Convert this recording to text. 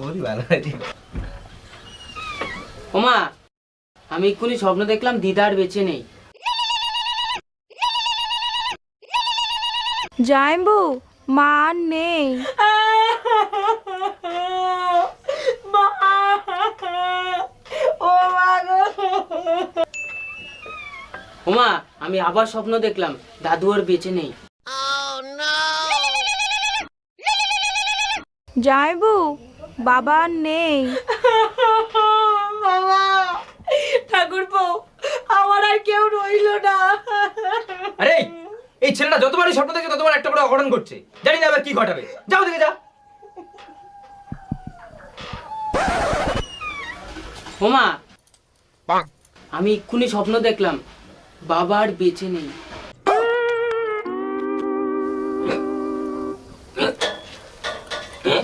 বলি ভালো হয়েছে। ওমা, আমি এক্ষুনি স্বপ্ন দেখলাম দিদা আর বেঁচে নেই। জামাইবু, মা আর নেই। ওমা, আমি আবার স্বপ্ন দেখলাম দাদু আর বেঁচে নেই। জামাইবু, বাবা আর নেই। বাবা, ঠাকুরপো, আমার আর কেউ রইলো না। আরে এই ছেলেটা যতবারই স্বপ্ন দেখছে ততবার একটা করে অঘটন করছে, জানি না আবার কি ঘটাবে। যাও দেখে যা। ওমা, আমি এক্ষুনি স্বপ্ন দেখলাম বাবা আর বেঁচে নেই।